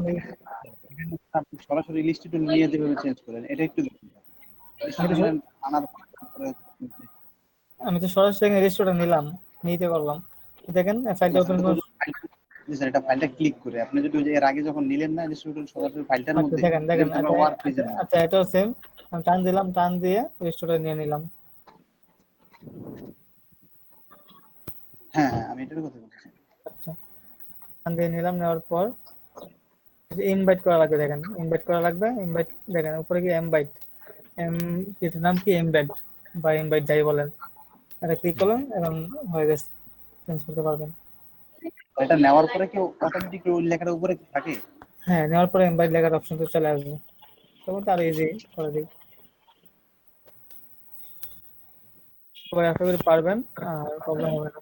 এখানে আপনি সরাসরি ইলিস্ট্রেটর নিয়ে যেভাবে চেঞ্জ করেন এটা একটু দেখুন। ইলিস্ট্রেটর আনার পরে আমি তো সরাসরি রেজিস্টারটা নিলাম, নিতে পারলাম। দেখেন ফাইলটা ওপেন করে। জি স্যার, এটা ফাইলটা ক্লিক করে আপনি যদি ওই যে এর আগে যখন নিলেন না ইলিস্ট্রেটর সরাসরি ফাইলটার আচ্ছা মধ্যে দেখেন দেখেন, আমরা আচ্ছা ওয়ার্ক আচ্ছা পেজের মধ্যে। আচ্ছা, এটাও সেম। আমি টান দিলাম, টান দিয়ে রেজিস্টারটা নিয়ে নিলাম। হ্যাঁ হ্যাঁ, আমি এটার কথা বলছি। আচ্ছা, টান দিয়ে নিলাম, নেওয়ার পর ইনভাইট করা লাগবে। দেখেন ইনভাইট করা লাগবে। ইনভাইট দেখেন উপরে কি এমবাইট, এম এটার নাম কি এমবেড বা ইনভাইট যাই বলেন, এটা ক্লিক করলাম এবং হয়ে গেছে, চেঞ্জ করতে পারবেন। এটা নেওয়ার পরে কি অটোমেটিক ওই লেখাটা উপরে থাকে? হ্যাঁ, নেওয়ার পরে ইনভাইট লেখার অপশন তো চলে আসবে, তখন তো আরো ইজি করে দিই। সবাই আশা করি পারবেন, আর প্রবলেম হবে না।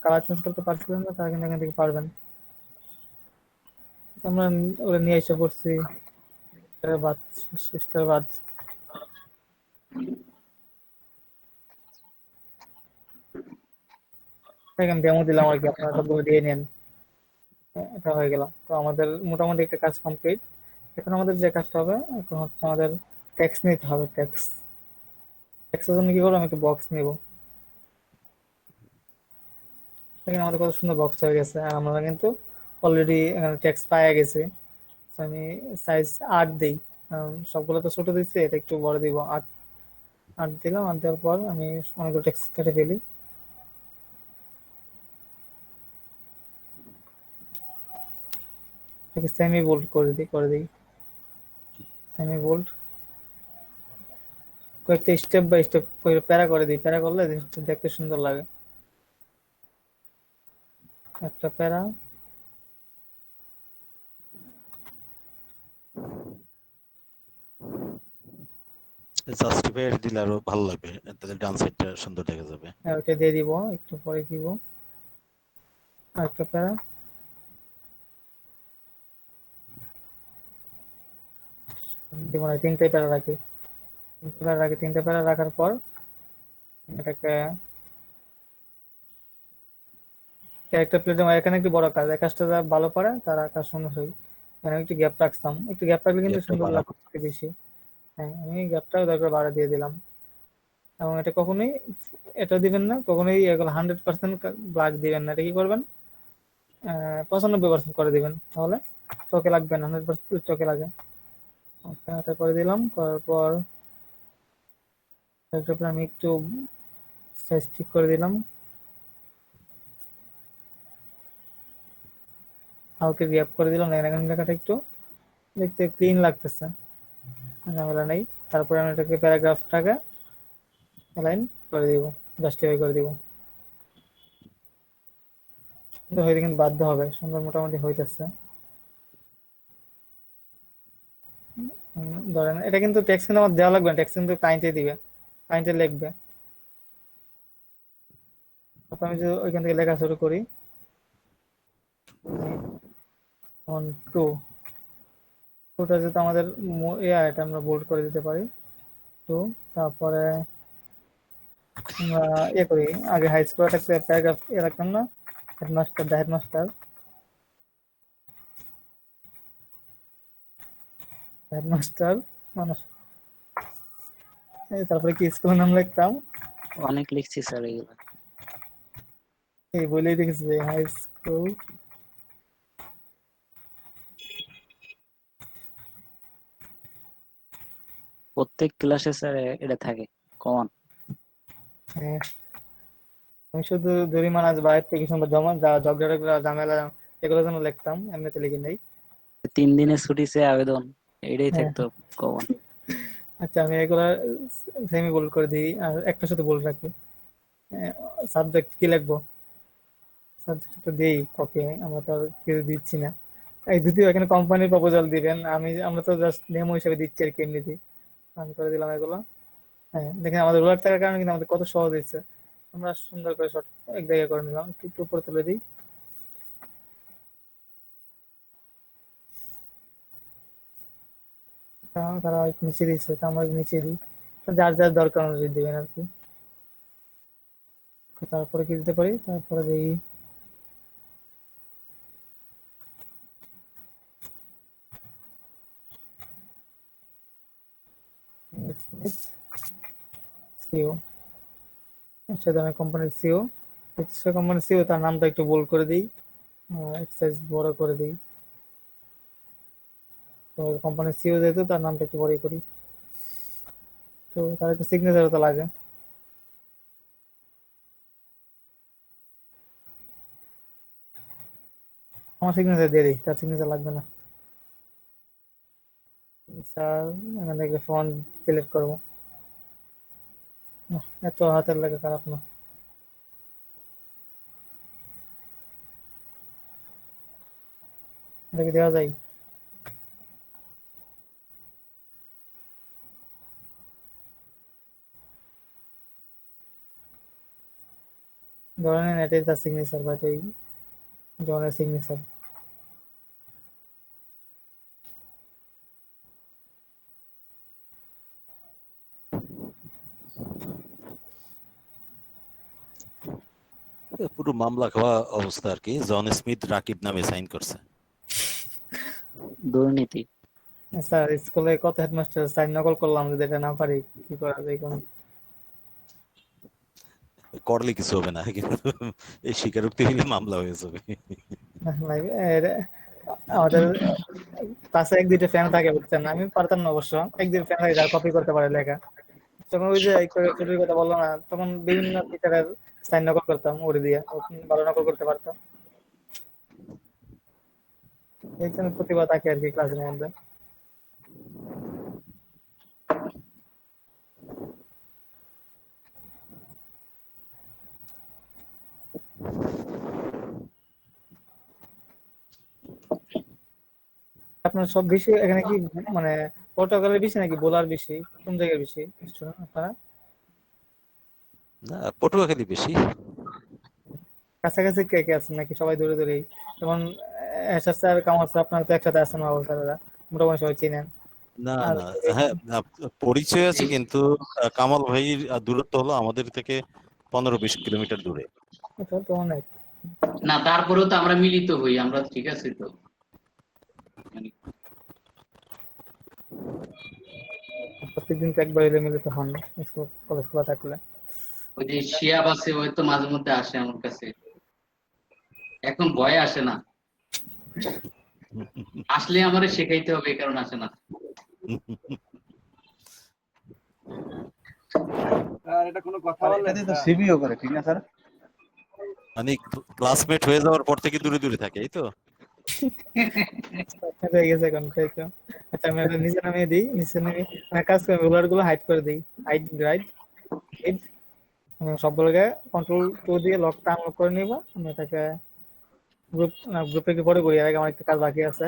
কালার চেঞ্জ করতে পারছিলেন না, তারা কিন্তু এখান থেকে পারবেন। আমরা ওরা নিয়ে এসে পড়ছি বাদ, সিস্টার বাদ। এখানে ডেমো দিলাম আর কি, আপনারা সবগুলো দিয়ে নেন। এটা হয়ে গেল। তো আমাদের মোটামুটি একটা কাজ কমপ্লিট। এখন আমাদের যে কাজটা হবে, এখন হচ্ছে আমাদের ট্যাক্স নিতে হবে। ট্যাক্সের জন্য কি করবো, আমি একটা বক্স নিব। এখানে আমাদের কত সুন্দর বক্স হয়ে গেছে, আর আমরা কিন্তু অলরেডি এখানে ট্যাক্স পাওয়া গেছে। তো আমি সাইজ 8 দিই, কারণ সবগুলো তো ছোট দিচ্ছি, এটা একটু বড় দিব। 8 দিলাম। 8 দেওয়ার পর আমি অনেকগুলো ট্যাক্স কেটে ফেলি। সেমি বোল্ড করে দিই সেমি বোল্ড। কয়েকটা স্টেপ বাই স্টেপ প্যারা করে দিই, প্যারা করলে জিনিসটা দেখতে সুন্দর লাগে। একটা প্যারা, জাস্টিফায়ার দিলে আরো ভালো লাগবে, তাহলে ডান সাইডটা সুন্দর দেখা যাবে। ওইটা দিয়ে দিব, একটু পরে দিব। আর একটা প্যারা দিব না, 3টে প্যারা রাখি। 3টে প্যারা রাখার পর এটাকে ক্যারেক্টার প্লেটে, এখানে একটু বড় কাজ, এই কাজটা যারা ভালো পারে তারা কাজ সুন্দর হয়। এখানে একটু গ্যাপ রাখতাম, একটু গ্যাপ রাখলে কিন্তু গ্যাপটা সুন্দর বাড়াবো। লাগছে বেশি। হ্যাঁ, আমি গ্যাপটা দরকার বাড়া দিয়ে দিলাম। এবং এটা কখনোই, এটা দিবেন না কখনোই, এগুলো 100% ব্ল্যাক দিবেন না। এটা কি করবেন, 95% করে দিবেন, তাহলে চোখে লাগবে না। 100% চোখে লাগে। ওকে, এটা করে দিলাম। করার পর এটার আমি একটু সাইজ ঠিক করে দিলাম, হালকা গ্যাপ করে দিলাম। এখানে লেখাটা একটু দেখতে ক্লিন লাগতেছে, ঝামেলা নেই। তারপরে আমি এটাকে প্যারাগ্রাফটাকে অ্যালাইন করে দিব, জাস্টিফাই করে দিব। কিন্তু হইতে কিন্তু বাধ্য হবে, সুন্দর মোটামুটি হইতেছে। ধরেন এটা কিন্তু টেক্সট কিন্তু আমার দেওয়া লাগবে না, টেক্সট কিন্তু ক্লায়েন্টে দিবে, ক্লায়েন্টে লিখবে। তারপর আমি যদি ওইখান থেকে লেখা শুরু করি, অন টু টুটা যেহেতু আমাদের এটা আমরা বোল্ড করে দিতে পারি। টু, তারপরে আমরা করি, আগে হাই স্কুল একটা প্যারাগ্রাফ রাখতাম না, হেডমাস্টার দা হেডমাস্টার, হেডমাস্টার মানুষ, তারপরে কি স্কুলের নাম লিখতাম। অনেক লিখছি স্যার এগুলো। এই বলেই দেখেছি যে হাই স্কুল প্রত্যেক ক্লাসে স্যার এটা থাকে কমন। আমি শুধু জরিমানা বা অ্যাপ্লিকেশন বা জমা ঝগড়া ঝামেলা এগুলো জন্য লিখতাম, এমনিতে লিখি নাই। 3 দিনের ছুটি চেয়ে আবেদন, এটাই হ্যাঁ, থাকতো কমন। আচ্ছা আমি এগুলা সেমি বোল্ড করে দিই, আর একটা শুধু বোল্ড রাখি। সাবজেক্ট কি লিখবো, সাবজেক্ট তো দিই কপি, আমরা তো আর কিছু দিচ্ছি না। এই যদিও এখানে কোম্পানির প্রপোজাল দিবেন, আমরা তো জাস্ট ডেমো হিসেবে দিচ্ছি আর কি, এমনিতে আমি করে দিলাম এগুলো। হ্যাঁ, দেখেন আমাদের রোলার থাকার কারণে কিন্তু আমাদের কত সহজ হয়েছে। আমরা সুন্দর করে শর্ট এক জায়গায় করে নিলাম, একটু একটু উপরে তুলে দিই। তারা একটু নিচে দিচ্ছে, তো আমরা নিচে দিই। তো যার যার দরকার অনুযায়ী দিবেন আর কি। তারপরে কি দিতে পারি, তারপরে দিই সিও, সে ধরনের কোম্পানির সিও, সে কোম্পানির সিও, তার নামটা একটু বোল্ড করে দিই, সাইজ বড় করে দিই। তো কোম্পানির সিও যেহেতু তার নামটা একটু বড়ই করি, তো তার একটা সিগনেচারও তো লাগে। আমার সিগনেচার দিয়ে দিই, তার সিগনেচার লাগবে না। স্যার এখান থেকে ফন্ট সিলেক্ট করবো। এত হাতের লেখা খারাপ না। এটা কি দেওয়া যায়? ধরে নেন এটাই তার সিগনেচার বা এটাই জনের সিগনেচার। পুরো মামলা খাওয়া অবস্থা আর কি। জন স্মিথ রাকিব নামে সাইন করছে। দুর্নীতি। স্যার স্কুলে কত হেডমাস্টার সাইন নকল করলাম, যদি এটা না পারি কি করা যায় কোন? করলে কিছু হবে না, কিন্তু এই স্বীকারোক্তি হলে মামলা হয়ে যাবে। আমাদের ক্লাসে এক দুইটা ফ্যান থাকে বুঝছেন, আমি পারতাম না অবশ্য, এক দুইটা ফ্যান থাকে যারা কপি করতে পারে লেখা। তখন ওই যে ছুটির কথা বললো না, তখন বিভিন্ন টিচারের সাইন নকল করতাম ওরে দিয়ে, ভালো নকল করতে পারতাম। এই জন্য প্রতিভা থাকে আর কি ক্লাসের মধ্যে। আপনার সব বিষয় এখানে কি মানে পর্তুগালের বিষয় নাকি বোলার বিষয়, কোন জায়গার বিষয় আপনারা? না, পটুয়াখালী বেশি। কাছাকাছি কে কে আছেন নাকি সবাই দূরে দূরেই? যেমন এরশাদ স্যার, কামাল স্যার, আপনারা তো একসাথে আছেন, বাবু স্যারেরা মোটামুটি সবাই চিনেন। না আর না, হ্যাঁ পরিচয় আছে, কিন্তু কামাল ভাইয়ের দূরত্ব হলো আমাদের থেকে 15-20 কিলোমিটার দূরে। এটা তো অনেক। না তারপরেও তো আমরা মিলিত হই, আমরা ঠিক আছে তো। মানে প্রত্যেকদিন তো একবার এলে মিলিত হন স্কুল কলেজ খোলা থাকলে। ওই যে শিয়াব আছে, ওই তো মাঝে মধ্যে আসে আমার কাছে, এখন ভয় আসে না, আসলে আমারে শেখাইতে হবে এই কারণে আসে না। আর এটা কোনো কথা বললে তো সিবিও করে, ঠিক না স্যার? মানে ক্লাসমেট হয়ে যাওয়ার পর থেকে দূরে দূরে থাকে, এই তো। হয়ে গেছে এখন, তাই তো। আচ্ছা আমি এটা নিচে নামিয়ে দিই, নিচে নামিয়ে কাজ করে রুলার গুলো হাইড করে দিই, হাইড রাইট হিড, সবগুলোকে কন্ট্রোল 2 দিয়ে লকটা আনলক করে নিব। আমি এটাকে গ্রুপে কি পরে করি, এর আগে আমার একটা কাজ বাকি আছে।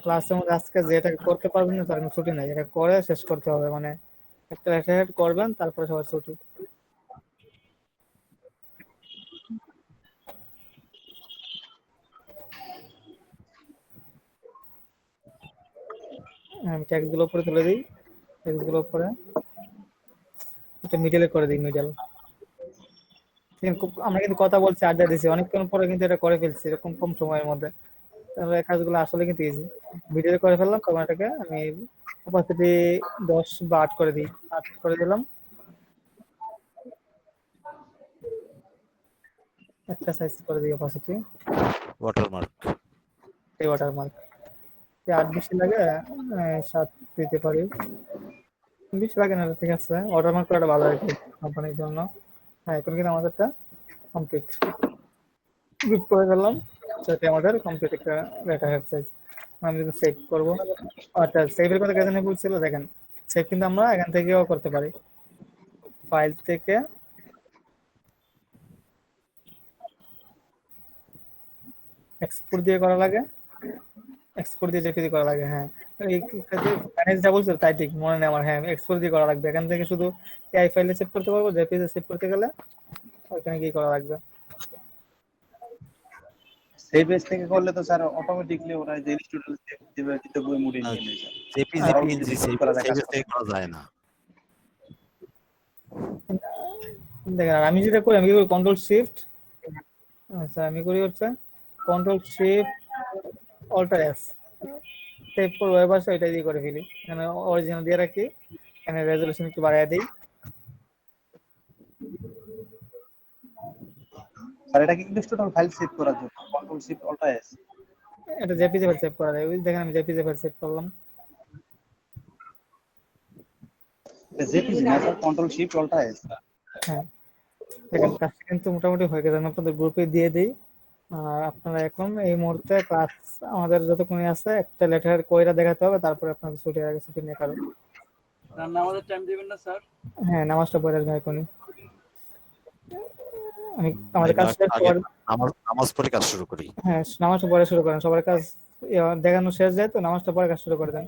ক্লাসের মধ্যে আজকে যেটা করতে পারবেন না তার কোনো ছুটি নাই, এটা করে শেষ করতে হবে, মানে একটা হেড করবেন তারপরে সবার ছুটি। আমি ট্যাক্স গুলো উপরে তুলে দিই, ট্যাক্স গুলো উপরে এটা মিডলে করে দিই, মিডল। আমরা কিন্তু কথা বলছি, আড্ডা দিচ্ছি, অনেকক্ষণ পরে কিন্তু এটা করে ফেলছি এরকম কম সময়ের মধ্যে। তাহলে এই কাজগুলো আসলে কিন্তু ইজি। ভিডিও করে ফেললাম, তখন এটাকে আমি অপাসিটি 10 বা 8 করে দিই, 8 করে দিলাম। একটা সাইজ করে দিই অপাসিটি, ওয়াটারমার্ক। এই ওয়াটারমার্ক 8 বেশি লাগে, 7 দিতে পারি, বেশি লাগে না, ঠিক আছে। ওয়াটারমার্ক করাটা ভালো আর কি কোম্পানির জন্য। হ্যাঁ এখন কিন্তু আমাদেরটা কমপ্লিট, গ্রুপ করে ফেললাম, সেটা আমাদের কমপ্লিট একটা লেখা হেড সাইজ। আমি যদি সেভ করবো, আচ্ছা সেভের কথা কেন বলছিল দেখেন, সেভ কিন্তু আমরা এখান থেকেও করতে পারি, ফাইল থেকে এক্সপোর্ট দিয়ে করা লাগে, এক্সপোর্ট দিয়ে জেপিজি করা লাগে। হ্যাঁ এই ক্ষেত্রে ফাইনান্স যা বলছিল তাই ঠিক মনে নেই আমার। হ্যাঁ এক্সপোর্ট দিয়ে করা লাগবে, এখান থেকে শুধু এআই ফাইলে সেভ করতে পারবো, জেপিজি সেভ করতে গেলে ওইখানে কি করা লাগবে। সেই পেজ থেকে করলে তো স্যার অটোমেটিকলি ওরা যে স্টুডেন্ট দিতে বই মুড়ে নিয়ে নেয় স্যার। জেপিজি তারাও পিএনজি যদি করা যায়, কাজ থেকে করা যায় না। দেখেন আর আমি যেটা করি আমি কি করি কন্ট্রোল শিফট, আচ্ছা আমি করি হচ্ছে control shift alter S, save করে ওয়েব আসে এটা দিয়ে করে ফেলি, এখানে অরিজিনাল দিয়ে রাখি, এখানে রেজোলিউশন একটু বাড়ায় দিই। স্যার এটা কিন্তু স্টুডেন্ট ফাইল সেভ করার জন্য কন্ট্রোল শিফট অল্টার এস। এটা জেপিজি ফাইল সেভ করা যায়, ওই দেখেন আমি জেপিজি ফাইল সেভ করলাম। এটা জেপিজি না sir, control shift alter S. হ্যাঁ দেখেন কাজটা কিন্তু মোটামুটি হয়ে গেছে, আমি আপনাদের গ্রুপে দিয়ে দিই। আর আপনারা এখন এই মুহূর্তে ক্লাস আমাদের যতক্ষণ আছে একটা লেটার কইরা দেখাতে হবে, তারপরে আপনাদের ছুটির আগে ছুটি নিয়ে কারো। আমাদের টাইম দিবেন না স্যার? হ্যাঁ নামাজটা পড়ে আসবেন এখনই। আমি আমাদের কাজ শেষ আগে করার, নামাজ পড়ে কাজ শুরু করি। হ্যাঁ নামাজটা পড়ে শুরু করেন, সবার কাজ দেখানো শেষ যায় তো নামাজটা পড়ে কাজ শুরু করে দেন।